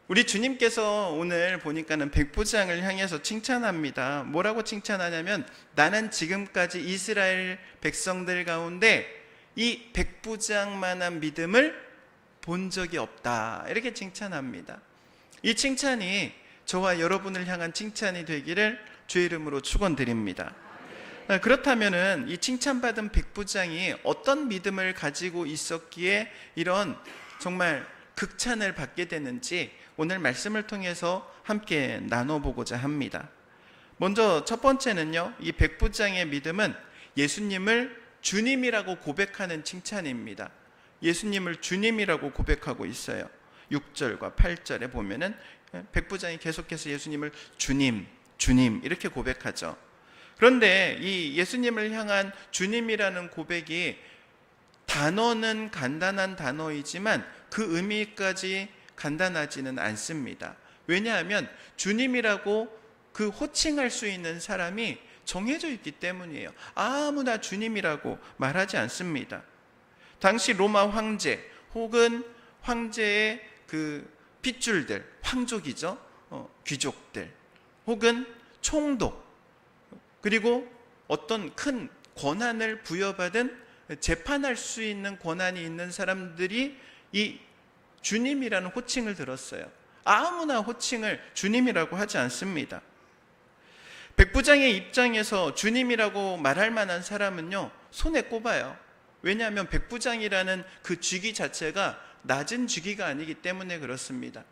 우리 주님께서 오늘 보니까는 백부장을 향해서 칭찬합니다. 뭐라고 칭찬하냐면 나는 지금까지 이스라엘 백성들 가운데 이 백부장만한 믿음을 본 적이 없다, 이렇게 칭찬합니다. 이 칭찬이 저와 여러분을 향한 칭찬이 되기를 주의 이름으로 축원드립니다. 그렇다면은 이 칭찬받은 백부장이 어떤 믿음을 가지고 있었기에 이런 정말 극찬을 받게 되는지 오늘 말씀을 통해서 함께 나눠보고자 합니다. 먼저 첫 번째는요, 이 백부장의 믿음은 예수님을 주님이라고 고백하는 칭찬입니다. 예수님을 주님이라고 고백하고 있어요. 6절과 8절에 보면은 백부장이 계속해서 예수님을 주님, 주님 이렇게 고백하죠. 그런데 이 예수님을 향한 주님이라는 고백이 단어는 간단한 단어이지만 그 의미까지 간단하지는 않습니다. 왜냐하면 주님이라고 그 호칭할 수 있는 사람이 정해져 있기 때문이에요. 아무나 주님이라고 말하지 않습니다. 당시 로마 황제 혹은 황제의 그 핏줄들, 황족이죠. 귀족들 혹은 총독, 그리고 어떤 큰 권한을 부여받은 재판할 수 있는 권한이 있는 사람들이 이 주님이라는 호칭을 들었어요. 아무나 호칭을 주님이라고 하지 않습니다. 백부장의 입장에서 주님이라고 말할 만한 사람은요, 손에 꼽아요. 왜냐하면 백부장이라는 그 직위 자체가 낮은 직위가 아니기 때문에 그렇습니다.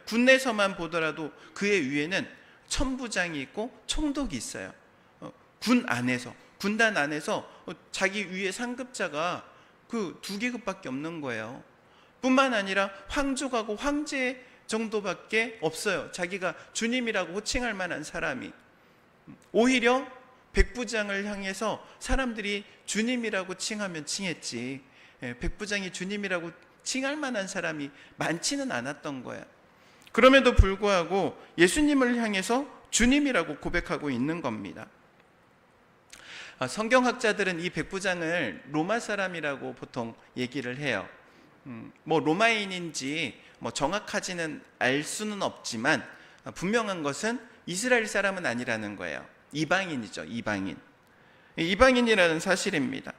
군내에서만 보더라도 그의 위에는 천부장이 있고 총독이 있어요. 군 안에서, 군단 안에서 자기 위에 상급자가 그 2계급밖에 없는 거예요. 뿐만 아니라 황족하고 황제 정도밖에 없어요. 자기가 주님이라고 호칭할 만한 사람이. 오히려 백부장을 향해서 사람들이 주님이라고 칭하면 칭했지, 백부장이 주님이라고 칭할 만한 사람이 많지는 않았던 거예요. 그럼에도 불구하고 예수님을 향해서 주님이라고 고백하고 있는 겁니다. 성경학자들은 이 백부장을 로마 사람이라고 보통 얘기를 해요. 로마인인지 정확하지는 알 수는 없지만 분명한 것은 이스라엘 사람은 아니라는 거예요. 이방인이죠. 이방인이라는 사실입니다.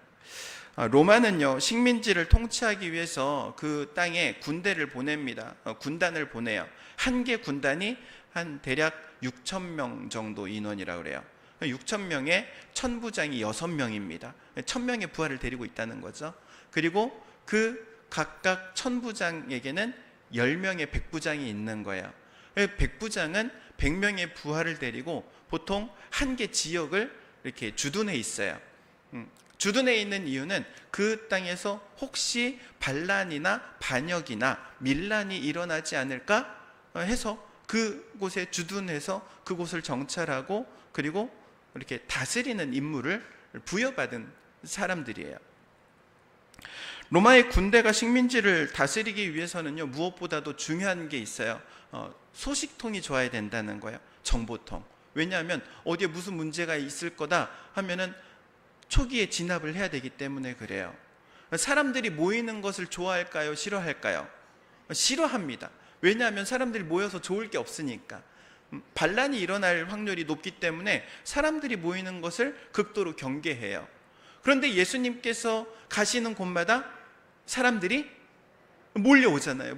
로마는요, 식민지를 통치하기 위해서 그 땅에 군대를 보냅니다. 군단을 보내요. 한 개 군단이 한 대략 6,000명 정도 인원이라고 그래요. 6,000명에 천부장이 6명입니다. 1,000명의 부하를 데리고 있다는 거죠. 그리고 그 각각 천부장에게는 10명의 백부장이 있는 거예요. 백부장은 100명의 부하를 데리고 보통 한 개 지역을 이렇게 주둔해 있어요. 주둔해 있는 이유는 그 땅에서 혹시 반란이나 반역이나 밀란이 일어나지 않을까 해서 그곳에 주둔해서 그곳을 정찰하고 그리고 이렇게 다스리는 임무를 부여받은 사람들이에요. 로마의 군대가 식민지를 다스리기 위해서는요, 무엇보다도 중요한 게 있어요. 소식통이 좋아야 된다는 거예요. 정보통. 왜냐하면 어디에 무슨 문제가 있을 거다 하면은 초기에 진압을 해야 되기 때문에 그래요. 사람들이 모이는 것을 좋아할까요? 싫어할까요? 싫어합니다. 왜냐하면 사람들이 모여서 좋을 게 없으니까. 반란이 일어날 확률이 높기 때문에 사람들이 모이는 것을 극도로 경계해요. 그런데 예수님께서 가시는 곳마다 사람들이 몰려오잖아요.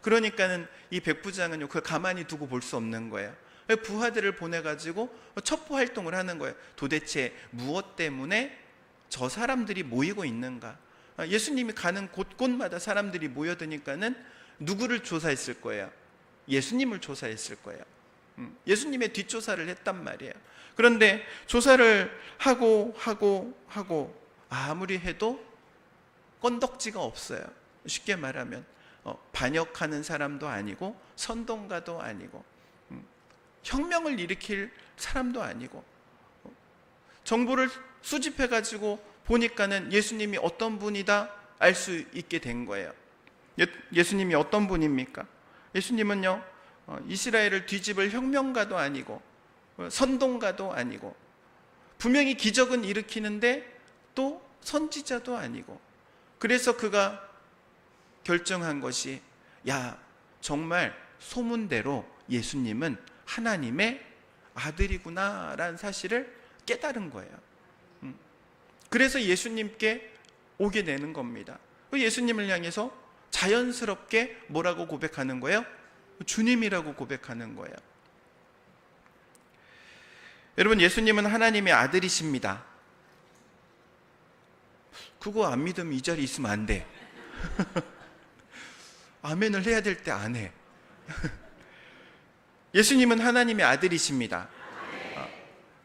그러니까는 이 백부장은요, 그걸 가만히 두고 볼 수 없는 거예요. 부하들을 보내가지고 첩보 활동을 하는 거예요. 도대체 무엇 때문에 저 사람들이 모이고 있는가? 예수님이 가는 곳곳마다 사람들이 모여드니까는 누구를 조사했을 거예요? 예수님을 조사했을 거예요. 예수님의 뒷조사를 했단 말이에요. 그런데 조사를 하고 아무리 해도 건덕지가 없어요. 쉽게 말하면 반역하는 사람도 아니고 선동가도 아니고 혁명을 일으킬 사람도 아니고 정보를 수집해가지고 보니까는 예수님이 어떤 분이다 알 수 있게 된 거예요. 예수님이 어떤 분입니까? 예수님은요, 이스라엘을 뒤집을 혁명가도 아니고 선동가도 아니고 분명히 기적은 일으키는데 또 선지자도 아니고, 그래서 그가 결정한 것이, 야, 정말 소문대로 예수님은 하나님의 아들이구나라는 사실을 깨달은 거예요. 그래서 예수님께 오게 되는 겁니다. 예수님을 향해서 자연스럽게 뭐라고 고백하는 거예요? 주님이라고 고백하는 거예요. 여러분, 예수님은 하나님의 아들이십니다. 그거 안 믿으면 이 자리에 있으면 안 돼. 아멘을 해야 될 때 안 해. 예수님은 하나님의 아들이십니다.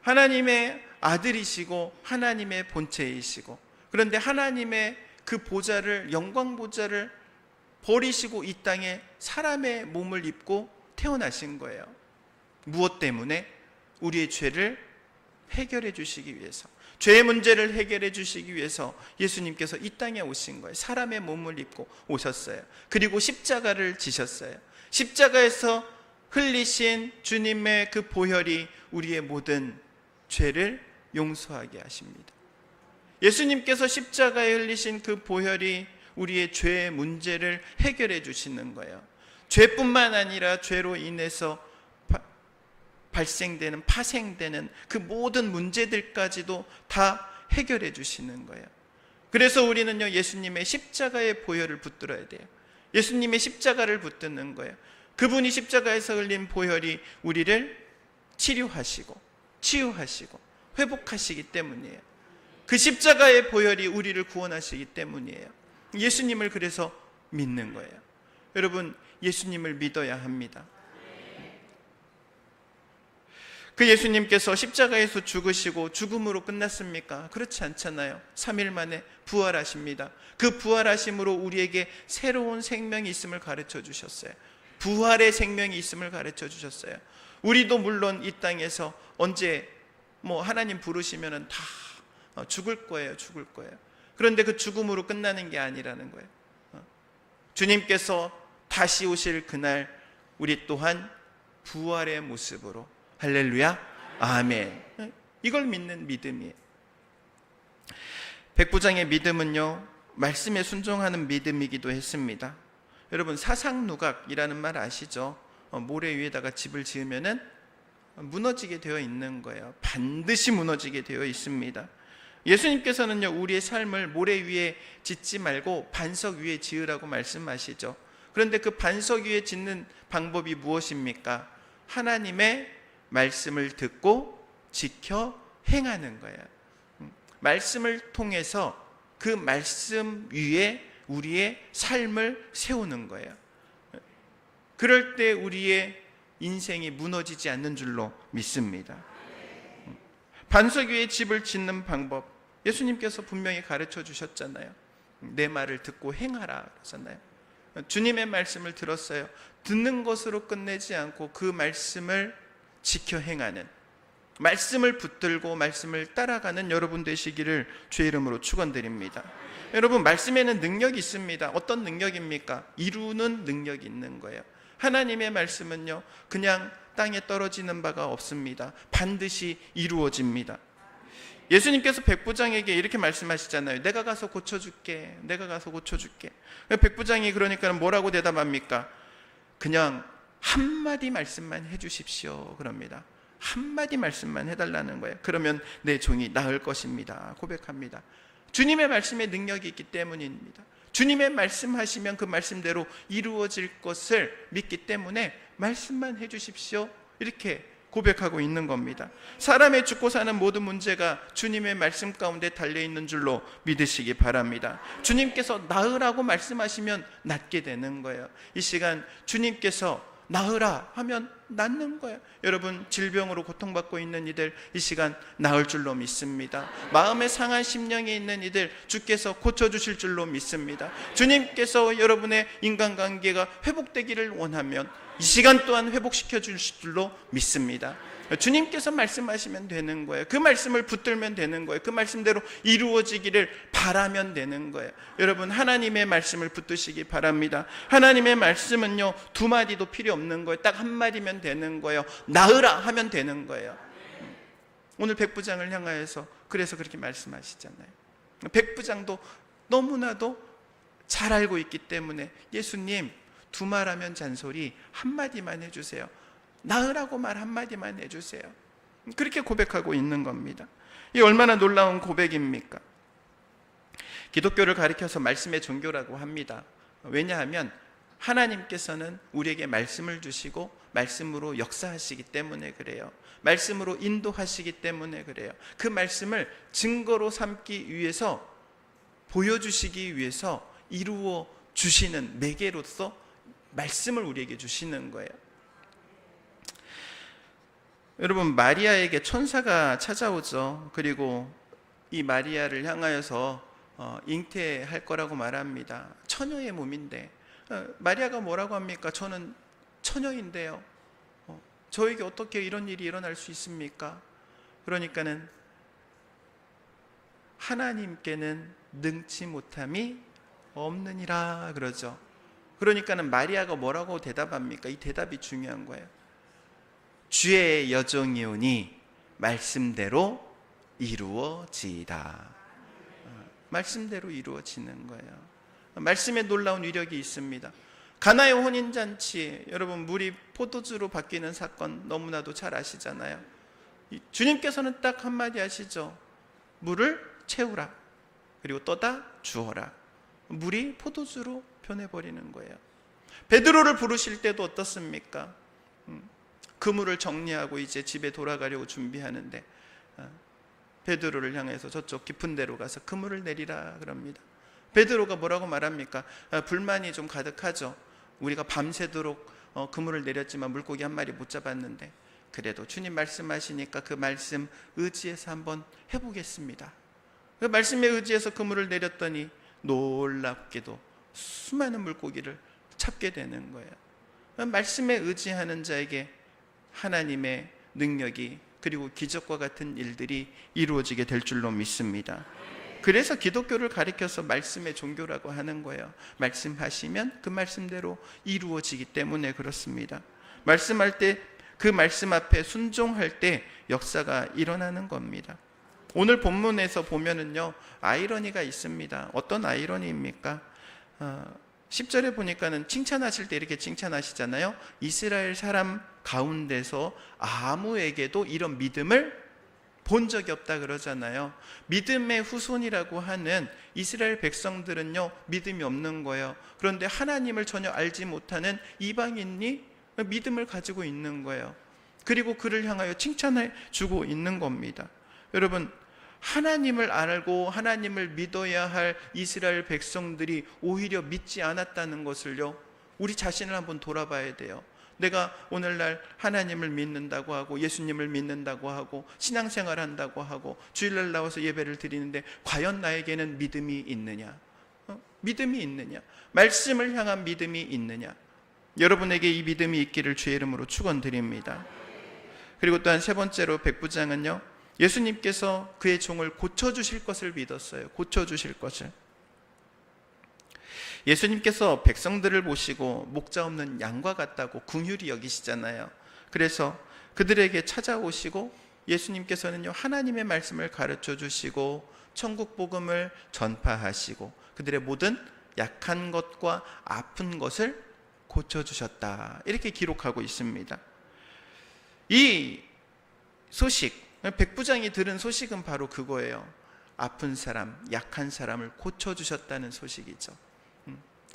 하나님의 아들이시고 하나님의 본체이시고, 그런데 하나님의 그 보좌를, 영광 보좌를 버리시고 이 땅에 사람의 몸을 입고 태어나신 거예요. 무엇 때문에? 우리의 죄를 해결해 주시기 위해서, 죄의 문제를 해결해 주시기 위해서 예수님께서 이 땅에 오신 거예요. 사람의 몸을 입고 오셨어요. 그리고 십자가를 지셨어요. 십자가에서 흘리신 주님의 그 보혈이 우리의 모든 죄를 용서하게 하십니다. 예수님께서 십자가에 흘리신 그 보혈이 우리의 죄의 문제를 해결해 주시는 거예요. 죄뿐만 아니라 죄로 인해서 발생되는, 파생되는 그 모든 문제들까지도 다 해결해 주시는 거예요. 그래서 우리는요, 예수님의 십자가의 보혈을 붙들어야 돼요. 예수님의 십자가를 붙드는 거예요. 그분이 십자가에서 흘린 보혈이 우리를 치료하시고 치유하시고 회복하시기 때문이에요. 그 십자가의 보혈이 우리를 구원하시기 때문이에요. 예수님을 그래서 믿는 거예요. 여러분, 예수님을 믿어야 합니다. 그 예수님께서 십자가에서 죽으시고 죽음으로 끝났습니까? 그렇지 않잖아요. 3일 만에 부활하십니다. 그 부활하심으로 우리에게 새로운 생명이 있음을 가르쳐 주셨어요. 부활의 생명이 있음을 가르쳐 주셨어요. 우리도 물론 이 땅에서 언제 하나님 부르시면은 다 죽을 거예요. 그런데 그 죽음으로 끝나는 게 아니라는 거예요. 주님께서 다시 오실 그날 우리 또한 부활의 모습으로, 할렐루야, 아멘, 이걸 믿는 믿음이에요. 백부장의 믿음은요, 말씀에 순종하는 믿음이기도 했습니다. 여러분, 사상누각이라는 말 아시죠? 모래 위에다가 집을 지으면은 무너지게 되어 있는 거예요. 반드시 무너지게 되어 있습니다. 예수님께서는요, 우리의 삶을 모래 위에 짓지 말고 반석 위에 지으라고 말씀하시죠. 그런데 그 반석 위에 짓는 방법이 무엇입니까? 하나님의 말씀을 듣고 지켜 행하는 거예요. 말씀을 통해서 그 말씀 위에 우리의 삶을 세우는 거예요. 그럴 때 우리의 인생이 무너지지 않는 줄로 믿습니다. 반석 위에 집을 짓는 방법, 예수님께서 분명히 가르쳐 주셨잖아요. 내 말을 듣고 행하라 그러잖아요. 주님의 말씀을 들었어요. 듣는 것으로 끝내지 않고 그 말씀을 지켜 행하는, 말씀을 붙들고 말씀을 따라가는 여러분 되시기를 주의 이름으로 축원드립니다. 여러분, 말씀에는 능력이 있습니다. 어떤 능력입니까? 이루는 능력이 있는 거예요. 하나님의 말씀은요, 그냥 땅에 떨어지는 바가 없습니다. 반드시 이루어집니다. 예수님께서 백부장에게 이렇게 말씀하시잖아요. 내가 가서 고쳐줄게. 백부장이 그러니까 뭐라고 대답합니까? 그냥 한마디 말씀만 해주십시오 그럽니다. 한마디 말씀만 해달라는 거예요. 그러면 내 종이 나을 것입니다 고백합니다. 주님의 말씀에 능력이 있기 때문입니다. 주님의 말씀하시면 그 말씀대로 이루어질 것을 믿기 때문에 말씀만 해주십시오 이렇게 고백하고 있는 겁니다. 사람의 죽고 사는 모든 문제가 주님의 말씀 가운데 달려있는 줄로 믿으시기 바랍니다. 주님께서 나으라고 말씀하시면 낫게 되는 거예요. 이 시간 주님께서 나으라 하면 낫는 거예요. 여러분, 질병으로 고통받고 있는 이들 이 시간 나을 줄로 믿습니다. 마음에 상한 심령이 있는 이들 주께서 고쳐주실 줄로 믿습니다. 주님께서 여러분의 인간관계가 회복되기를 원하면 이 시간 또한 회복시켜 주실 줄로 믿습니다. 주님께서 말씀하시면 되는 거예요. 그 말씀을 붙들면 되는 거예요. 그 말씀대로 이루어지기를 바라면 되는 거예요. 여러분, 하나님의 말씀을 붙드시기 바랍니다. 하나님의 말씀은요, 두 마디도 필요 없는 거예요. 딱 한 마디면 되는 거예요. 나으라 하면 되는 거예요. 오늘 백부장을 향하여서 그래서 그렇게 말씀하시잖아요. 백부장도 너무나도 잘 알고 있기 때문에 예수님, 두 말하면 잔소리 한마디만 해주세요. 나으라고 말 한마디만 해주세요. 그렇게 고백하고 있는 겁니다. 이 얼마나 놀라운 고백입니까? 기독교를 가리켜서 말씀의 종교라고 합니다. 왜냐하면 하나님께서는 우리에게 말씀을 주시고 말씀으로 역사하시기 때문에 그래요. 말씀으로 인도하시기 때문에 그래요. 그 말씀을 증거로 삼기 위해서, 보여주시기 위해서 이루어 주시는 매개로서 말씀을 우리에게 주시는 거예요. 여러분, 마리아에게 천사가 찾아오죠. 그리고 이 마리아를 향하여서 잉태할 거라고 말합니다. 처녀의 몸인데, 마리아가 뭐라고 합니까? 저는 처녀인데요, 저에게 어떻게 이런 일이 일어날 수 있습니까? 그러니까는 하나님께는 능치 못함이 없느니라 그러죠. 그러니까는 마리아가 뭐라고 대답합니까? 이 대답이 중요한 거예요. 주의 여종이오니 말씀대로 이루어지이다. 말씀대로 이루어지는 거예요. 말씀에 놀라운 위력이 있습니다. 가나의 혼인잔치, 여러분 물이 포도주로 바뀌는 사건 너무나도 잘 아시잖아요. 주님께서는 딱 한마디 하시죠. 물을 채우라, 그리고 떠다 주어라. 물이 포도주로 변해버리는 거예요. 베드로를 부르실 때도 어떻습니까? 그물을 정리하고 이제 집에 돌아가려고 준비하는데 베드로를 향해서 저쪽 깊은 데로 가서 그물을 내리라 그럽니다. 베드로가 뭐라고 말합니까? 불만이 좀 가득하죠. 우리가 밤새도록 그물을 내렸지만 물고기 한 마리 못 잡았는데, 그래도 주님 말씀하시니까 그 말씀 의지해서 한번 해보겠습니다. 그 말씀에 의지해서 그물을 내렸더니 놀랍게도 수많은 물고기를 잡게 되는 거예요. 말씀에 의지하는 자에게 하나님의 능력이, 그리고 기적과 같은 일들이 이루어지게 될 줄로 믿습니다. 그래서 기독교를 가리켜서 말씀의 종교라고 하는 거예요. 말씀하시면 그 말씀대로 이루어지기 때문에 그렇습니다. 말씀할 때, 그 말씀 앞에 순종할 때 역사가 일어나는 겁니다. 오늘 본문에서 보면은요, 아이러니가 있습니다. 어떤 아이러니입니까? 10절에 보니까는 칭찬하실 때 이렇게 칭찬하시잖아요. 이스라엘 사람 가운데서 아무에게도 이런 믿음을 본 적이 없다 그러잖아요. 믿음의 후손이라고 하는 이스라엘 백성들은요, 믿음이 없는 거예요. 그런데 하나님을 전혀 알지 못하는 이방인이 믿음을 가지고 있는 거예요. 그리고 그를 향하여 칭찬해 주고 있는 겁니다. 여러분, 하나님을 알고 하나님을 믿어야 할 이스라엘 백성들이 오히려 믿지 않았다는 것을요, 우리 자신을 한번 돌아봐야 돼요. 내가 오늘날 하나님을 믿는다고 하고 예수님을 믿는다고 하고 신앙생활 한다고 하고 주일날 나와서 예배를 드리는데 과연 나에게는 믿음이 있느냐? 믿음이 있느냐? 말씀을 향한 믿음이 있느냐? 여러분에게 이 믿음이 있기를 주의 이름으로 축원드립니다. 그리고 또한 세 번째로 백부장은요, 예수님께서 그의 종을 고쳐주실 것을 믿었어요. 고쳐주실 것을. 예수님께서 백성들을 보시고 목자 없는 양과 같다고 긍휼히 여기시잖아요. 그래서 그들에게 찾아오시고 예수님께서는요, 하나님의 말씀을 가르쳐 주시고 천국 복음을 전파하시고 그들의 모든 약한 것과 아픈 것을 고쳐주셨다, 이렇게 기록하고 있습니다. 이 소식, 백부장이 들은 소식은 바로 그거예요. 아픈 사람, 약한 사람을 고쳐주셨다는 소식이죠.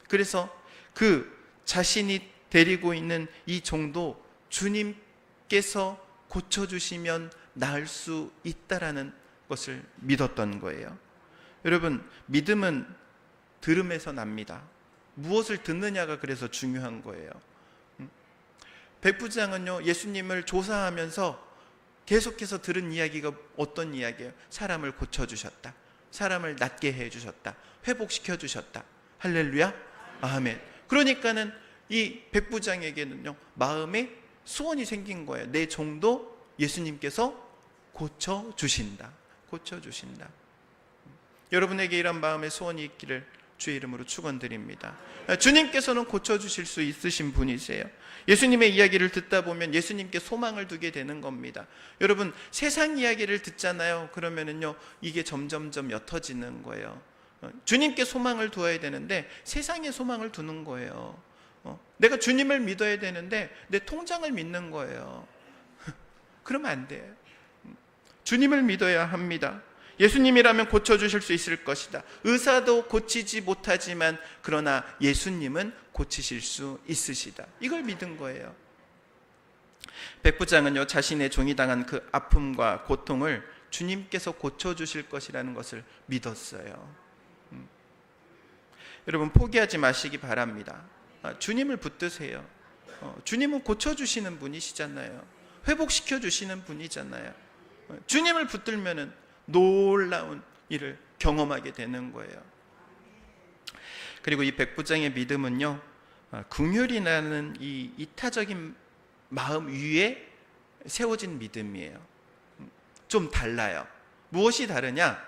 그래서 그 자신이 데리고 있는 이 종도 주님께서 고쳐주시면 나을 수 있다라는 것을 믿었던 거예요. 여러분, 믿음은 들음에서 납니다. 무엇을 듣느냐가 그래서 중요한 거예요. 백부장은요, 예수님을 조사하면서 계속해서 들은 이야기가 어떤 이야기예요? 사람을 고쳐주셨다, 사람을 낫게 해주셨다, 회복시켜주셨다. 할렐루야, 아멘. 그러니까는 이 백부장에게는요, 마음에 소원이 생긴 거예요. 내 종도 예수님께서 고쳐주신다, 고쳐주신다. 여러분에게 이런 마음의 소원이 있기를 주의 이름으로 축원드립니다. 주님께서는 고쳐주실 수 있으신 분이세요. 예수님의 이야기를 듣다 보면 예수님께 소망을 두게 되는 겁니다. 여러분, 세상 이야기를 듣잖아요. 그러면은요, 이게 점점점 옅어지는 거예요. 주님께 소망을 두어야 되는데 세상에 소망을 두는 거예요. 내가 주님을 믿어야 되는데 내 통장을 믿는 거예요. 그러면 안 돼요. 주님을 믿어야 합니다. 예수님이라면 고쳐주실 수 있을 것이다. 의사도 고치지 못하지만 그러나 예수님은 고치실 수 있으시다. 이걸 믿은 거예요. 백부장은요, 자신의 종이 당한 그 아픔과 고통을 주님께서 고쳐주실 것이라는 것을 믿었어요. 여러분, 포기하지 마시기 바랍니다. 주님을 붙드세요. 주님은 고쳐주시는 분이시잖아요. 회복시켜 주시는 분이잖아요. 주님을 붙들면은 놀라운 일을 경험하게 되는 거예요. 그리고 이 백부장의 믿음은요, 긍휼이라는 이 이타적인 마음 위에 세워진 믿음이에요. 좀 달라요. 무엇이 다르냐?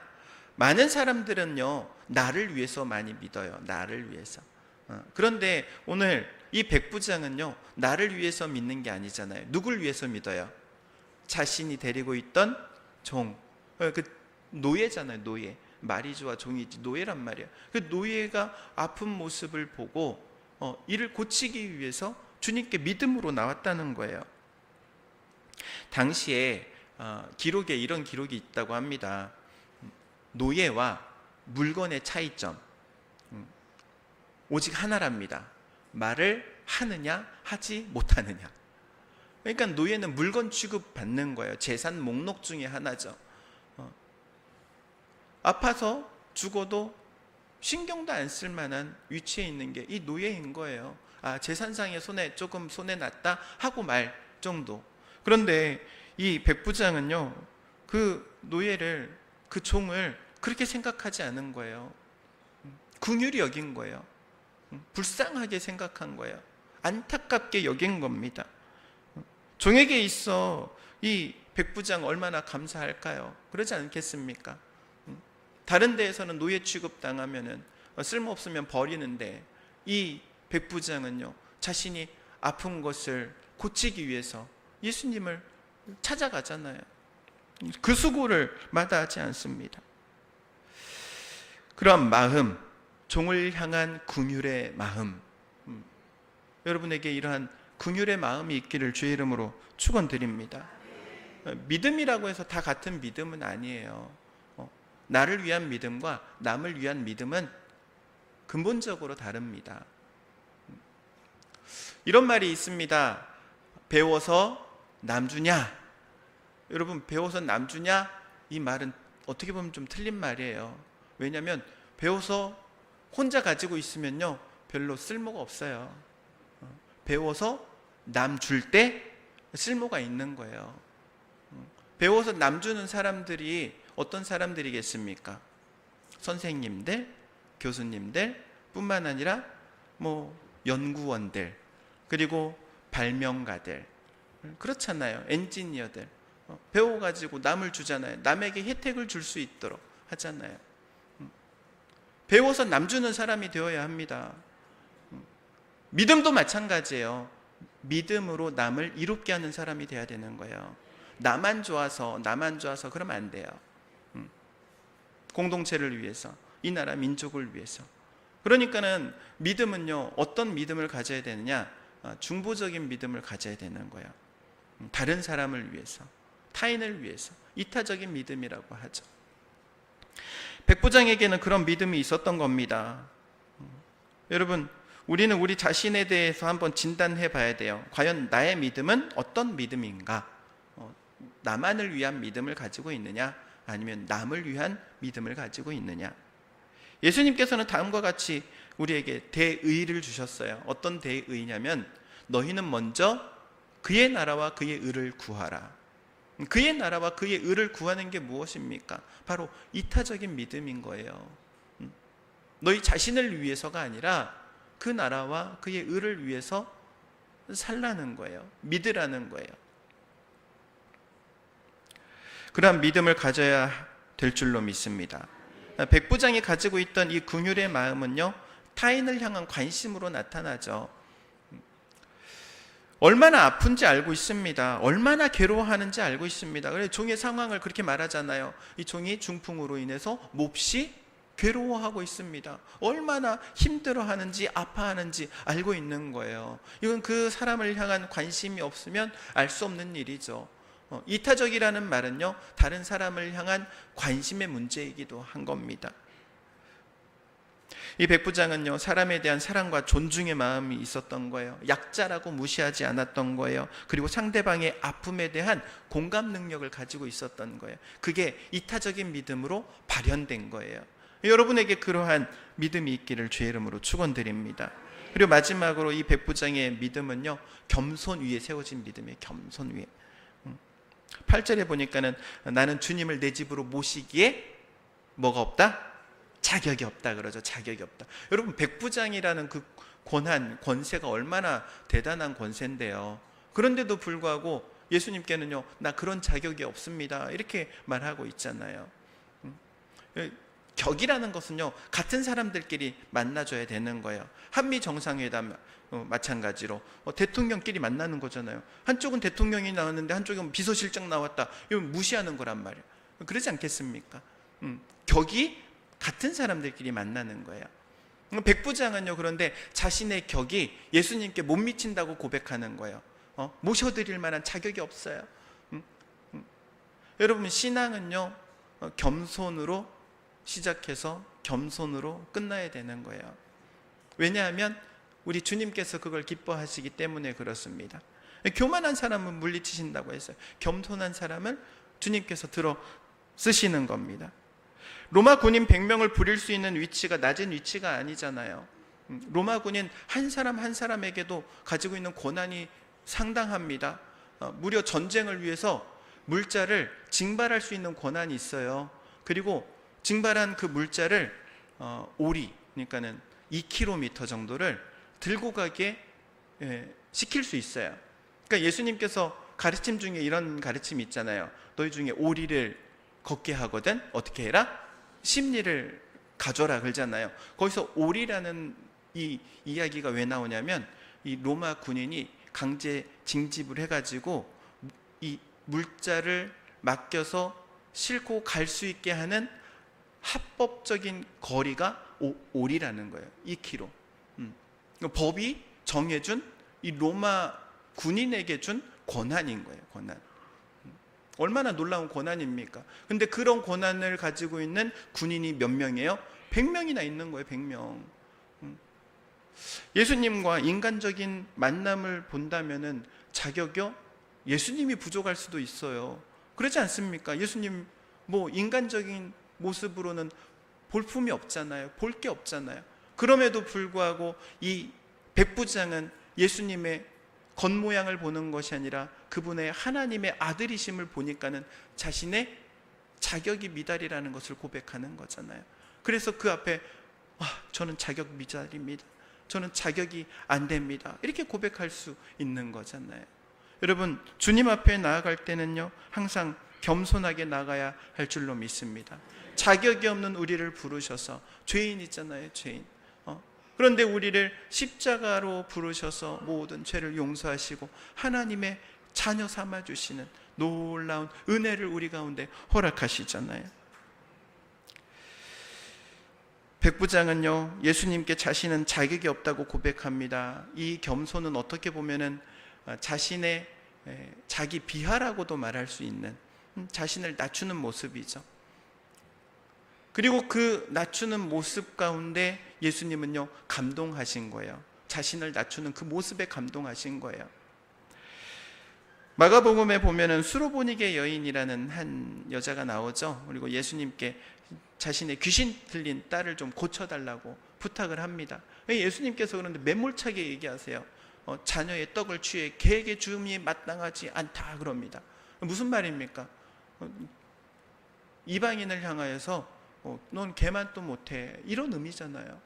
많은 사람들은요, 나를 위해서 많이 믿어요. 나를 위해서. 그런데 오늘 이 백부장은요, 나를 위해서 믿는 게 아니잖아요. 누굴 위해서 믿어요? 자신이 데리고 있던 종, 그 노예잖아요. 노예. 마리주와 종이지 노예란 말이에요. 그 노예가 아픈 모습을 보고 이를 고치기 위해서 주님께 믿음으로 나왔다는 거예요. 당시에 기록에 이런 기록이 있다고 합니다. 노예와 물건의 차이점, 오직 하나랍니다. 말을 하느냐 하지 못하느냐. 그러니까 노예는 물건 취급받는 거예요. 재산 목록 중에 하나죠. 아파서 죽어도 신경도 안 쓸 만한 위치에 있는 게 이 노예인 거예요. 재산상의 조금 손해 났다 하고 말 정도. 그런데 이 백부장은요, 그 노예를, 그 종을 그렇게 생각하지 않은 거예요. 긍휼히 여긴 거예요. 불쌍하게 생각한 거예요. 안타깝게 여긴 겁니다. 종에게 있어 이 백부장 얼마나 감사할까요? 그러지 않겠습니까? 다른 데에서는 노예 취급당하면은 쓸모없으면 버리는데 이 백부장은요, 자신이 아픈 것을 고치기 위해서 예수님을 찾아가잖아요. 그 수고를 마다하지 않습니다. 그런 마음, 종을 향한 긍휼의 마음, 여러분에게 이러한 긍휼의 마음이 있기를 주의 이름으로 축원드립니다. 믿음이라고 해서 다 같은 믿음은 아니에요. 나를 위한 믿음과 남을 위한 믿음은 근본적으로 다릅니다. 이런 말이 있습니다. 배워서 남 주냐? 여러분, 배워서 남 주냐? 이 말은 어떻게 보면 좀 틀린 말이에요. 왜냐하면 배워서 혼자 가지고 있으면요, 별로 쓸모가 없어요. 배워서 남 줄 때 쓸모가 있는 거예요. 배워서 남 주는 사람들이 어떤 사람들이겠습니까? 선생님들, 교수님들 뿐만 아니라 연구원들, 그리고 발명가들, 그렇잖아요. 엔지니어들. 배워가지고 남을 주잖아요. 남에게 혜택을 줄 수 있도록 하잖아요. 배워서 남 주는 사람이 되어야 합니다. 믿음도 마찬가지예요. 믿음으로 남을 이롭게 하는 사람이 되어야 되는 거예요. 나만 좋아서 그러면 안 돼요. 공동체를 위해서, 이 나라 민족을 위해서. 그러니까는 믿음은요, 어떤 믿음을 가져야 되느냐? 중보적인 믿음을 가져야 되는 거예요. 다른 사람을 위해서, 타인을 위해서, 이타적인 믿음이라고 하죠. 백부장에게는 그런 믿음이 있었던 겁니다. 여러분, 우리는 우리 자신에 대해서 한번 진단해 봐야 돼요. 과연 나의 믿음은 어떤 믿음인가? 나만을 위한 믿음을 가지고 있느냐? 아니면 남을 위한 믿음을 가지고 있느냐? 예수님께서는 다음과 같이 우리에게 대의를 주셨어요. 어떤 대의냐면, 너희는 먼저 그의 나라와 그의 의를 구하라. 그의 나라와 그의 의를 구하는 게 무엇입니까? 바로 이타적인 믿음인 거예요. 너희 자신을 위해서가 아니라 그 나라와 그의 의를 위해서 살라는 거예요. 믿으라는 거예요. 그러한 믿음을 가져야 될 줄로 믿습니다. 백부장이 가지고 있던 이 긍휼의 마음은요, 타인을 향한 관심으로 나타나죠. 얼마나 아픈지 알고 있습니다. 얼마나 괴로워하는지 알고 있습니다. 그래서 종의 상황을 그렇게 말하잖아요. 이 종이 중풍으로 인해서 몹시 괴로워하고 있습니다. 얼마나 힘들어하는지 아파하는지 알고 있는 거예요. 이건 그 사람을 향한 관심이 없으면 알 수 없는 일이죠. 이타적이라는 말은요, 다른 사람을 향한 관심의 문제이기도 한 겁니다. 이 백부장은요, 사람에 대한 사랑과 존중의 마음이 있었던 거예요. 약자라고 무시하지 않았던 거예요. 그리고 상대방의 아픔에 대한 공감 능력을 가지고 있었던 거예요. 그게 이타적인 믿음으로 발현된 거예요. 여러분에게 그러한 믿음이 있기를 주의 이름으로 축원드립니다. 그리고 마지막으로 이 백부장의 믿음은요, 겸손 위에 세워진 믿음이에요. 겸손 위에. 8절에 보니까는 나는 주님을 내 집으로 모시기에 뭐가 없다? 자격이 없다 그러죠. 자격이 없다. 여러분, 백부장이라는 그 권세가 얼마나 대단한 권세인데요. 그런데도 불구하고 예수님께는요, 나 그런 자격이 없습니다, 이렇게 말하고 있잖아요. 격이라는 것은요, 같은 사람들끼리 만나줘야 되는 거예요. 한미 정상회담 마찬가지로 대통령끼리 만나는 거잖아요. 한쪽은 대통령이 나왔는데 한쪽은 비서실장 나왔다, 이건 무시하는 거란 말이에요. 그러지 않겠습니까? 격이 같은 사람들끼리 만나는 거예요. 백부장은요, 그런데 자신의 격이 예수님께 못 미친다고 고백하는 거예요. 모셔드릴 만한 자격이 없어요. 여러분, 신앙은요, 겸손으로 시작해서 겸손으로 끝나야 되는 거예요. 왜냐하면 우리 주님께서 그걸 기뻐하시기 때문에 그렇습니다. 교만한 사람은 물리치신다고 했어요. 겸손한 사람을 주님께서 들어 쓰시는 겁니다. 로마 군인 100명을 부릴 수 있는 위치가 낮은 위치가 아니잖아요. 로마 군인 한 사람 한 사람에게도 가지고 있는 권한이 상당합니다. 무려 전쟁을 위해서 물자를 징발할 수 있는 권한이 있어요. 그리고 징발한 그 물자를 오리, 그러니까는 2km 정도를 들고 가게 시킬 수 있어요. 그러니까 예수님께서 가르침 중에 이런 가르침이 있잖아요. 너희 중에 오리를 걷게 하거든 어떻게 해라? 심리를 가져라 그러잖아요. 거기서 오리라는 이 이야기가 왜 나오냐면, 이 로마 군인이 강제 징집을 해가지고 이 물자를 맡겨서 싣고 갈 수 있게 하는 합법적인 거리가 오리라는 거예요. 2km. 법이 정해준 이 로마 군인에게 준 권한인 거예요. 권한. 얼마나 놀라운 권한입니까? 근데 그런 권한을 가지고 있는 군인이 몇 명이에요? 100명이나 있는 거예요. 100명. 예수님과 인간적인 만남을 본다면은 자격이요? 예수님이 부족할 수도 있어요. 그렇지 않습니까? 예수님 뭐 인간적인 모습으로는 볼품이 없잖아요. 볼 게 없잖아요. 그럼에도 불구하고 이 백부장은 예수님의 겉모양을 보는 것이 아니라 그분의 하나님의 아들이심을 보니까는 자신의 자격이 미달이라는 것을 고백하는 거잖아요. 그래서 그 앞에 저는 자격 미달입니다, 저는 자격이 안 됩니다, 이렇게 고백할 수 있는 거잖아요. 여러분, 주님 앞에 나아갈 때는요, 항상 겸손하게 나가야 할 줄로 믿습니다. 자격이 없는 우리를 부르셔서, 죄인 있잖아요, 죄인. 그런데 우리를 십자가로 부르셔서 모든 죄를 용서하시고 하나님의 자녀 삼아주시는 놀라운 은혜를 우리 가운데 허락하시잖아요. 백부장은요, 예수님께 자신은 자격이 없다고 고백합니다. 이 겸손은 어떻게 보면은 자신의 자기 비하라고도 말할 수 있는, 자신을 낮추는 모습이죠. 그리고 그 낮추는 모습 가운데 예수님은요, 감동하신 거예요. 자신을 낮추는 그 모습에 감동하신 거예요. 마가복음에 보면은 수로보니게 여인이라는 한 여자가 나오죠. 그리고 예수님께 자신의 귀신 들린 딸을 좀 고쳐달라고 부탁을 합니다. 예수님께서 그런데 매몰차게 얘기하세요. 자녀의 떡을 취해 개에게 주음이 마땅하지 않다 그럽니다. 무슨 말입니까? 이방인을 향하여서 넌 개만도 못해, 이런 의미잖아요.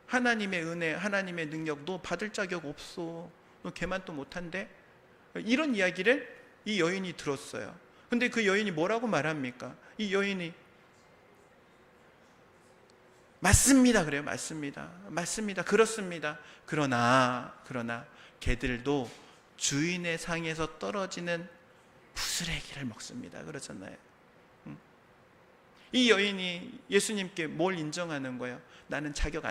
하나님의 은혜, 하나님의 능력 너 받을 자격 없어, 너 개만도 못한대, 이런 이야기를 이 여인이 들었어요. 근데 그 여인이 뭐라고 말합니까? 이 여인이 맞습니다 그래요. 맞습니다, 그렇습니다. 그러나 개들도 주인의 상에서 떨어지는 부스레기를 먹습니다 그러잖아요. 이 여인이 예수님께 뭘 인정하는 거예요? 나는 자격이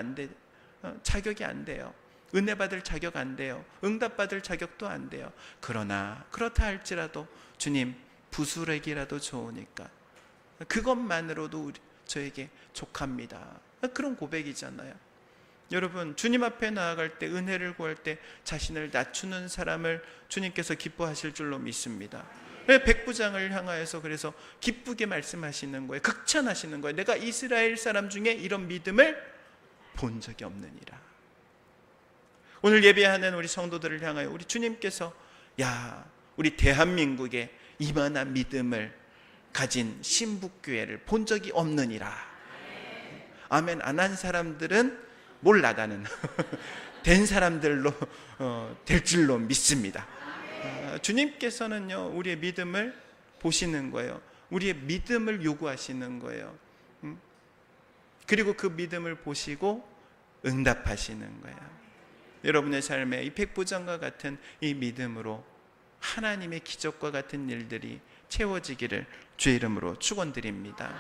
안 돼요. 은혜 받을 자격 안 돼요. 응답 받을 자격도 안 돼요. 그러나 그렇다 할지라도 주님, 부스러기라도 좋으니까 그것만으로도 저에게 족합니다. 그런 고백이잖아요. 여러분, 주님 앞에 나아갈 때, 은혜를 구할 때 자신을 낮추는 사람을 주님께서 기뻐하실 줄로 믿습니다. 백부장을 향하여서 그래서 기쁘게 말씀하시는 거예요. 극찬하시는 거예요. 내가 이스라엘 사람 중에 이런 믿음을 본 적이 없느니라. 오늘 예배하는 우리 성도들을 향하여 우리 주님께서 우리 대한민국에 이만한 믿음을 가진 신북교회를 본 적이 없느니라. 아멘 안 한 사람들은 몰라, 나는 된 사람들로 될 줄로 믿습니다. 주님께서는요, 우리의 믿음을 보시는 거예요. 우리의 믿음을 요구하시는 거예요. 그리고 그 믿음을 보시고 응답하시는 거예요. 여러분의 삶에 이 백부장과 같은 이 믿음으로 하나님의 기적과 같은 일들이 채워지기를 주의 이름으로 축원드립니다.